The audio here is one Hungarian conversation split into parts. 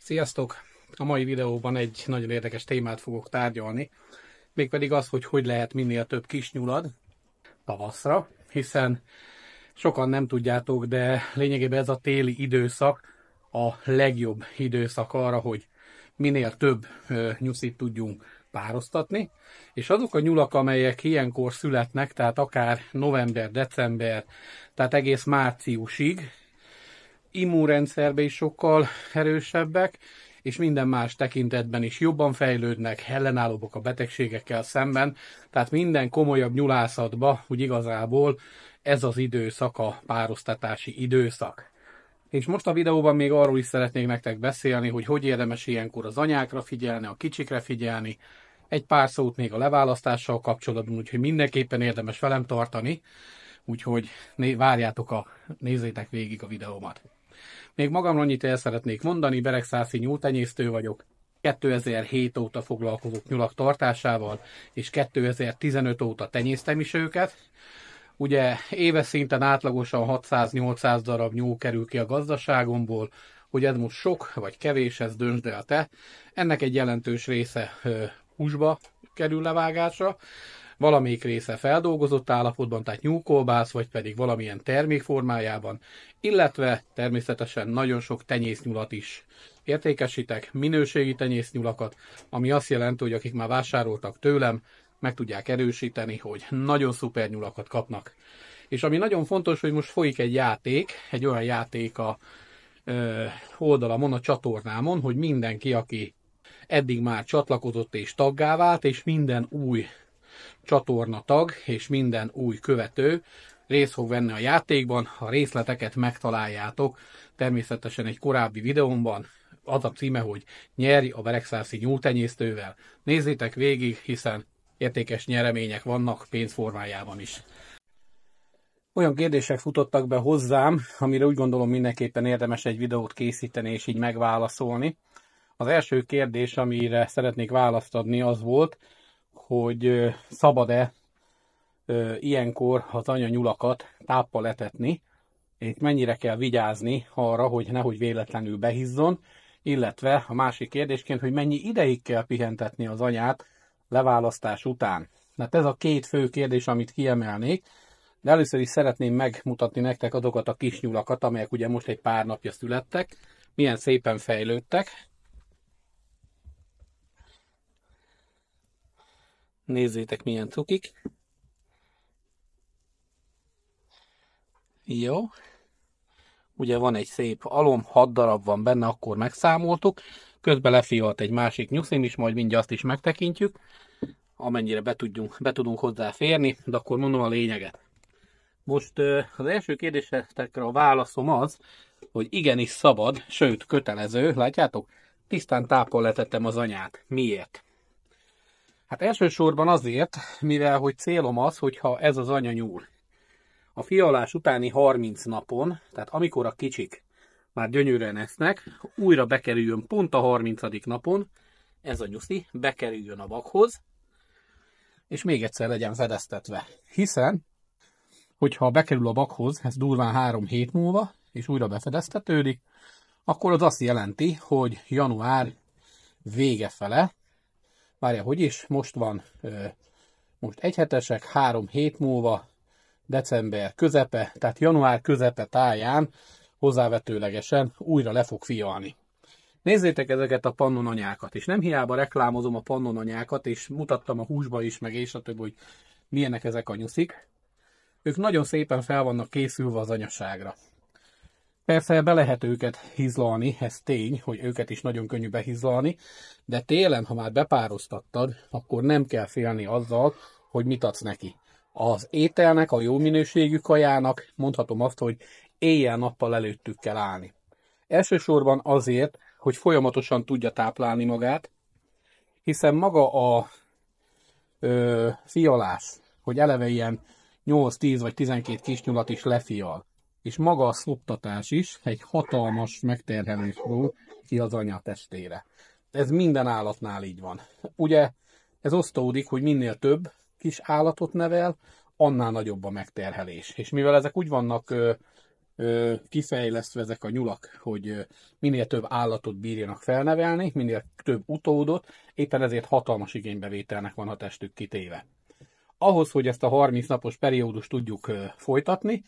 Sziasztok! A mai videóban egy nagyon érdekes témát fogok tárgyalni, mégpedig az, hogy hogy lehet minél több kisnyulad tavaszra, hiszen sokan nem tudjátok, de lényegében ez a téli időszak a legjobb időszak arra, hogy minél több nyuszit tudjunk pároztatni, és azok a nyulak, amelyek ilyenkor születnek, tehát akár november, december, tehát egész márciusig, immunrendszerben is sokkal erősebbek, és minden más tekintetben is jobban fejlődnek, ellenállóbbak a betegségekkel szemben, tehát minden komolyabb nyulászatba, úgy igazából ez az időszak a pároztatási időszak. És most a videóban még arról is szeretnék nektek beszélni, hogy hogy érdemes ilyenkor az anyákra figyelni, a kicsikre figyelni, egy pár szót még a leválasztással kapcsolatban, úgyhogy mindenképpen érdemes velem tartani, úgyhogy nézzétek végig a videómat. Még magamról annyit el szeretnék mondani, Beregszászi nyúltenyésztő vagyok, 2007 óta foglalkozok nyulak tartásával, és 2015 óta tenyésztem is őket. Ugye éves szinten átlagosan 600-800 darab nyúl kerül ki a gazdaságomból, hogy ez most sok vagy kevés, ez döntsd el te. Ennek egy jelentős része húsba kerül levágásra, valamelyik része feldolgozott állapotban, tehát nyúlkolbász, vagy pedig valamilyen termék formájában, illetve természetesen nagyon sok tenyésznyulat is értékesítek, minőségi tenyésznyulakat, ami azt jelenti, hogy akik már vásároltak tőlem, meg tudják erősíteni, hogy nagyon szuper nyulakat kapnak. És ami nagyon fontos, hogy most folyik egy játék, egy olyan játék a oldalamon, a csatornámon, hogy mindenki, aki eddig már csatlakozott és taggá vált, és minden új csatornatag és minden új követő részt fog venni a játékban. A részleteket megtaláljátok természetesen egy korábbi videómban. Az a címe, hogy nyerj a Beregszászi nyúltenyésztővel. Nézzétek végig, hiszen értékes nyeremények vannak pénzformájában is. Olyan kérdések futottak be hozzám, amire úgy gondolom mindenképpen érdemes egy videót készíteni és így megválaszolni. Az első kérdés, amire szeretnék választ adni, az volt, hogy szabad-e ilyenkor az anyanyulakat táppal etetni, és mennyire kell vigyázni arra, hogy nehogy véletlenül behizzon, illetve a másik kérdésként, hogy mennyi ideig kell pihentetni az anyát leválasztás után. Hát ez a két fő kérdés, amit kiemelnék, de először is szeretném megmutatni nektek azokat a kis nyulakat, amelyek ugye most egy pár napja születtek, milyen szépen fejlődtek. Nézzétek, milyen cukik. Jó. Ugye van egy szép alom, 6 darab van benne, akkor megszámoltuk. Közben lefialt egy másik nyuszim is, majd mindjárt azt is megtekintjük, amennyire be tudunk hozzáférni, de akkor mondom a lényeget. Most az első kérdésekre a válaszom az, hogy igenis szabad, sőt kötelező, látjátok? Tisztán táppal letettem az anyát. Miért? Hát elsősorban azért, mivel hogy célom az, hogyha ez az anyanyúl a fialás utáni 30 napon, tehát amikor a kicsik már gyönyörűen esznek, újra bekerüljön pont a 30. napon, ez a nyuszi bekerüljön a vakhoz, és még egyszer legyen fedeztetve. Hiszen, hogyha bekerül a vakhoz, ez durván 3 hét múlva, és újra befedeztetődik, akkor az azt jelenti, hogy január vége fele, várja, hogy is, most van, most egyhetesek, 3 hét múlva, december közepe, tehát január közepe táján hozzávetőlegesen újra le fog fialni. Nézzétek ezeket a pannonanyákat, és nem hiába reklámozom a pannonanyákat, és mutattam a húsba is, meg és a több, hogy milyenek ezek a nyuszik. Ők nagyon szépen fel vannak készülve az anyaságra. Persze be lehet őket hizlalni, ez tény, hogy őket is nagyon könnyű behizlalni, de télen, ha már bepároztattad, akkor nem kell félni azzal, hogy mit adsz neki. Az ételnek, a jó minőségű kajának mondhatom azt, hogy éjjel-nappal előttük kell állni. Elsősorban azért, hogy folyamatosan tudja táplálni magát, hiszen maga a fialás, hogy eleve ilyen 8-10 vagy 12 kisnyulat is lefial, és maga a szoptatás is egy hatalmas megterhelés ról ki az anya testére. Ez minden állatnál így van. Ugye ez osztódik, hogy minél több kis állatot nevel, annál nagyobb a megterhelés. És mivel ezek úgy vannak kifejlesztve ezek a nyulak, hogy minél több állatot bírjanak felnevelni, minél több utódot, éppen ezért hatalmas igénybevételnek van a testük kitéve. Ahhoz, hogy ezt a 30 napos periódust tudjuk folytatni,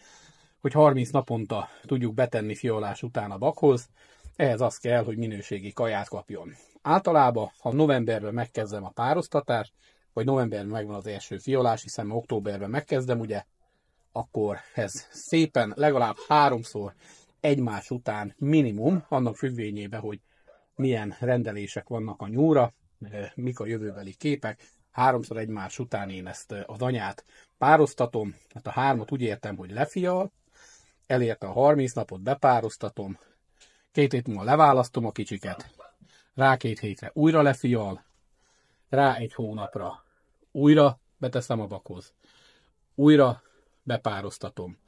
hogy 30 naponta tudjuk betenni fiolás után a bakhoz, ehhez az kell, hogy minőségi kaját kapjon. Általában, ha novemberben megkezdem a pároztatást, vagy novemberben megvan az első fiolás, hiszen októberben megkezdem, ugye, akkor ez szépen legalább 3-szor egymás után minimum, annak függvényében, hogy milyen rendelések vannak a nyúlra, mik a jövőbeli képek, 3-szor egymás után én ezt az anyát pároztatom, hát a 3-at úgy értem, hogy lefial, elérte a 30 napot, bepároztatom, 2 hét múlva leválasztom a kicsiket, rá 2 hétre újra lefial, rá 1 hónapra újra beteszem a bakhoz, újra bepároztatom,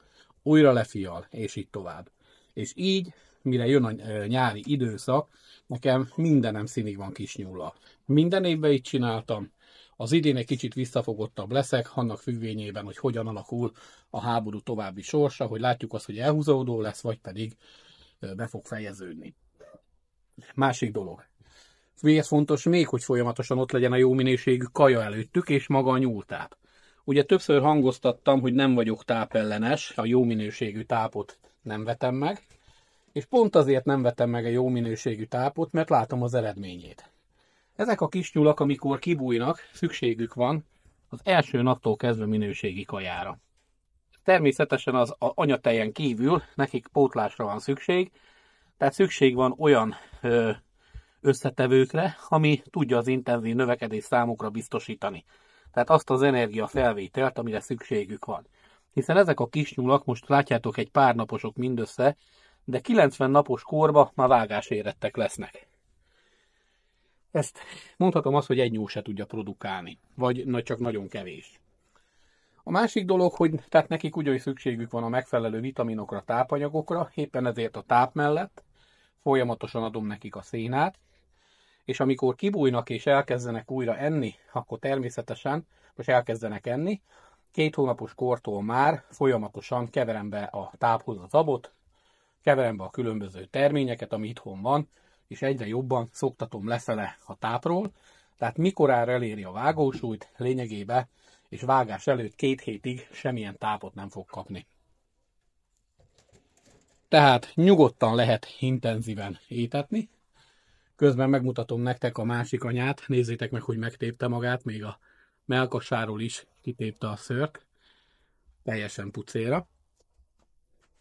újra lefial, és így tovább. És így, mire jön a nyári időszak, nekem mindenem színig van kisnyúllal. Minden évben így csináltam, az idén egy kicsit visszafogottabb leszek, annak függvényében, hogy hogyan alakul a háború további sorsa, hogy látjuk azt, hogy elhúzódó lesz, vagy pedig be fog fejeződni. Másik dolog. Miért fontos még, hogy folyamatosan ott legyen a jó minőségű kaja előttük, és maga a nyúltáp. Ugye többször hangoztattam, hogy nem vagyok tápellenes, a jó minőségű tápot nem vetem meg, és pont azért nem vetem meg a jó minőségű tápot, mert látom az eredményét. Ezek a kis nyulak, amikor kibújnak, szükségük van az első naptól kezdve minőségi kajára. Természetesen az anyatejen kívül nekik pótlásra van szükség, tehát szükség van olyan összetevőkre, ami tudja az intenzív növekedés számukra biztosítani. Tehát azt az energiafelvételt, amire szükségük van. Hiszen ezek a kis nyulak, most látjátok, egy pár naposok mindössze, de 90 napos korba már vágásérettek lesznek. Ezt mondhatom azt, hogy egy nyúl se tudja produkálni, vagy csak nagyon kevés. A másik dolog, hogy tehát nekik ugyanúgy szükségük van a megfelelő vitaminokra, tápanyagokra, éppen ezért a táp mellett folyamatosan adom nekik a szénát, és amikor kibújnak és elkezdenek újra enni, akkor természetesen, most elkezdenek enni, 2 hónapos kortól már folyamatosan keverem be a táphoz az abot, keverem be a különböző terményeket, ami itthon van, és egyre jobban szoktatom lefele a tápról, tehát mikorára eléri a vágósúlyt, lényegében, és vágás előtt 2 hétig semmilyen tápot nem fog kapni. Tehát nyugodtan lehet intenzíven étetni. Közben megmutatom nektek a másik anyát, nézzétek meg, hogy megtépte magát, még a mellkasáról is kitépte a szőrt, teljesen pucéra.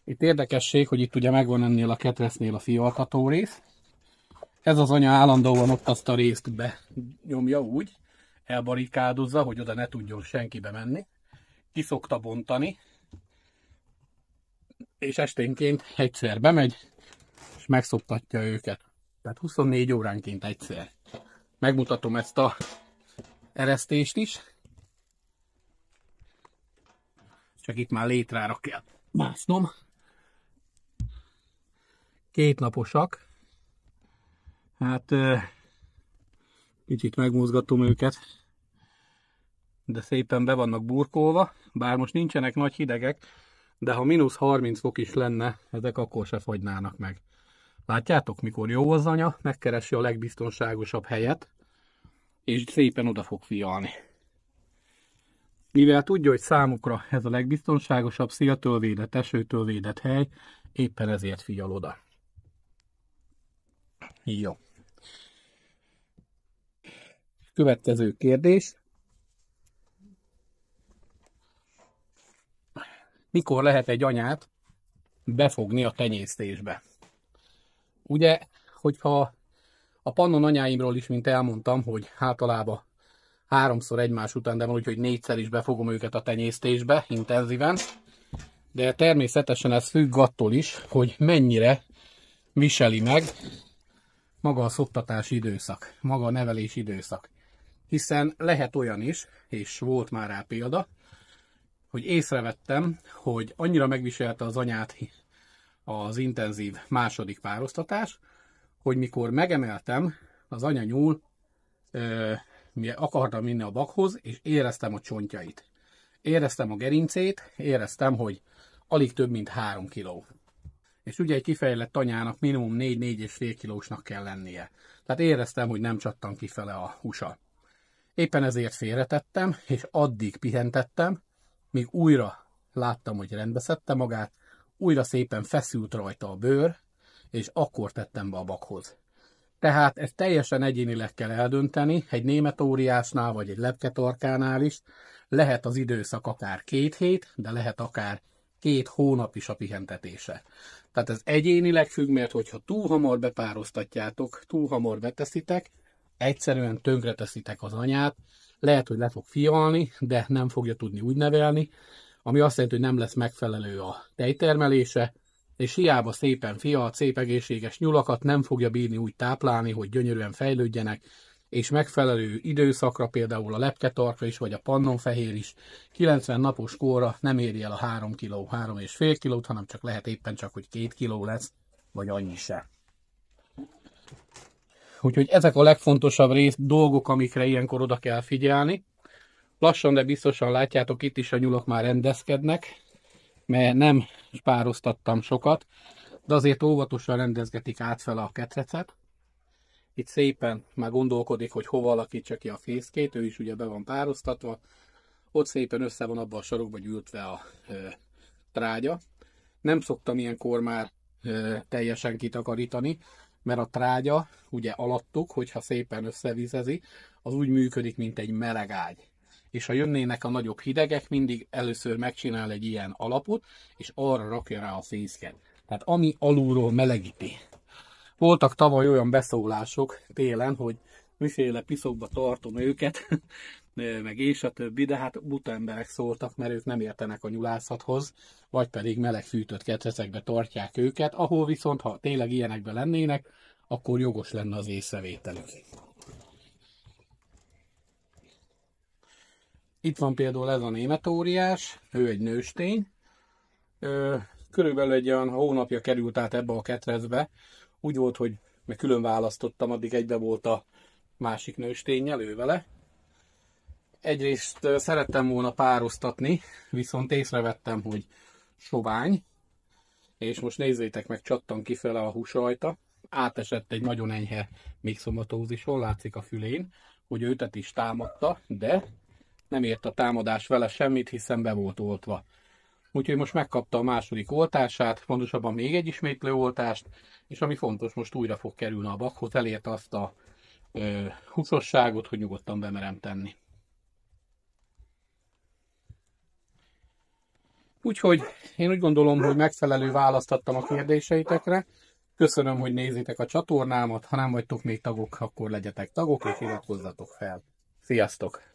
Itt érdekesség, hogy itt ugye megvan ennél a ketrecnél a fialtató rész. Ez az anya állandóan ott azt a részt benyomja úgy, elbarikádozza, hogy oda ne tudjon senki bemenni. Ki szokta bontani, és esténként egyszer bemegy, és megszoptatja őket. Tehát 24 óránként egyszer. Megmutatom ezt a eresztést is. Csak itt már létrára kell másznom. 2 naposak. Hát kicsit megmozgatom őket, de szépen be vannak burkolva, bár most nincsenek nagy hidegek, de ha -30 fok is lenne, ezek akkor se fagynának meg. Látjátok, mikor jó az anya, megkeresi a legbiztonságosabb helyet, és szépen oda fog fialni. Mivel tudja, hogy számukra ez a legbiztonságosabb, széltől védett, esőtől védett hely, éppen ezért fial oda. Jó. Következő kérdés. Mikor lehet egy anyát befogni a tenyésztésbe? Ugye, hogyha a pannon anyáimról is, mint elmondtam, hogy általában 3-szor egymás után, de van úgy, hogy 4-szer is befogom őket a tenyésztésbe, intenzíven. De természetesen ez függ attól is, hogy mennyire viseli meg maga a szoptatási időszak, maga a nevelési időszak. Hiszen lehet olyan is, és volt már rá példa, hogy észrevettem, hogy annyira megviselte az anyát az intenzív második pároztatás, hogy mikor megemeltem, az anyanyúl akartam vinni a bakhoz, és éreztem a csontjait. Éreztem a gerincét, éreztem, hogy alig több mint 3 kiló. És ugye egy kifejlett tanyának minimum 4-4,5 kilósnak kell lennie. Tehát éreztem, hogy nem csattan kifele a húsa. Éppen ezért félretettem, és addig pihentettem, míg újra láttam, hogy rendbe szedte magát, újra szépen feszült rajta a bőr, és akkor tettem be a bakhoz. Tehát ezt teljesen egyénileg kell eldönteni, egy német óriásnál, vagy egy lepketorkánál is. Lehet az időszak akár 2 hét, de lehet akár 2 hónap is a pihentetése. Tehát ez egyénileg függ, mert hogyha túl hamar bepároztatjátok, túl hamar beteszitek, egyszerűen tönkreteszitek az anyát, lehet, hogy le fog fialni, de nem fogja tudni úgy nevelni, ami azt jelenti, hogy nem lesz megfelelő a tejtermelése, és hiába szépen fialt, szép egészséges nyulakat nem fogja bírni úgy táplálni, hogy gyönyörűen fejlődjenek, és megfelelő időszakra, például a lepketarka is, vagy a pannonfehér is 90 napos korra nem éri el a 3 kg, 3,5 kg, hanem csak lehet éppen csak, hogy 2 kg lesz, vagy annyi se. Úgyhogy ezek a legfontosabb dolgok, amikre ilyenkor oda kell figyelni. Lassan, de biztosan látjátok, itt is a nyulak már rendezkednek, mert nem spároztattam sokat, de azért óvatosan rendezgetik átfele a ketrecet. Itt szépen már gondolkodik, hogy hova alakítsa ki a fészkét, ő is ugye be van pároztatva. Ott szépen össze van abban a sarokba gyűjtve a trágya. Nem szoktam ilyenkor már teljesen kitakarítani, mert a trágya ugye alattuk, hogyha szépen összevizezi, az úgy működik, mint egy meleg ágy. És ha jönnének a nagyobb hidegek, mindig először megcsinál egy ilyen alapot, és arra rakja rá a fészket. Tehát ami alulról melegíti. Voltak tavaly olyan beszólások télen, hogy miféle piszokba tartom őket, meg és a többi, de hát buta emberek szóltak, mert ők nem értenek a nyulászathoz, vagy pedig meleg fűtött ketrecekbe tartják őket, ahol viszont, ha tényleg ilyenekben lennének, akkor jogos lenne az észrevételük. Itt van például ez a német óriás, ő egy nőstény. Körülbelül egy olyan hónapja került át ebbe a ketrecbe. Úgy volt, hogy meg külön választottam, addig egybe volt a másik nősténnyel, ő vele. Egyrészt szerettem volna pároztatni, viszont észrevettem, hogy sovány, és most nézzétek meg, csattan kifele a hús rajta. Átesett egy nagyon enyhe mixomatózison, látszik a fülén, hogy őtet is támadta, de nem ért a támadás vele semmit, hiszen be volt oltva. Úgyhogy most megkapta a második oltását, pontosabban még egy ismétlő oltást, és ami fontos, most újra fog kerülni a bakhoz, elérte azt a húszosságot, hogy nyugodtan bemerem tenni. Úgyhogy én úgy gondolom, hogy megfelelő választ adtam a kérdéseitekre. Köszönöm, hogy nézitek a csatornámat, ha nem vagytok még tagok, akkor legyetek tagok, és iratkozzatok fel. Sziasztok!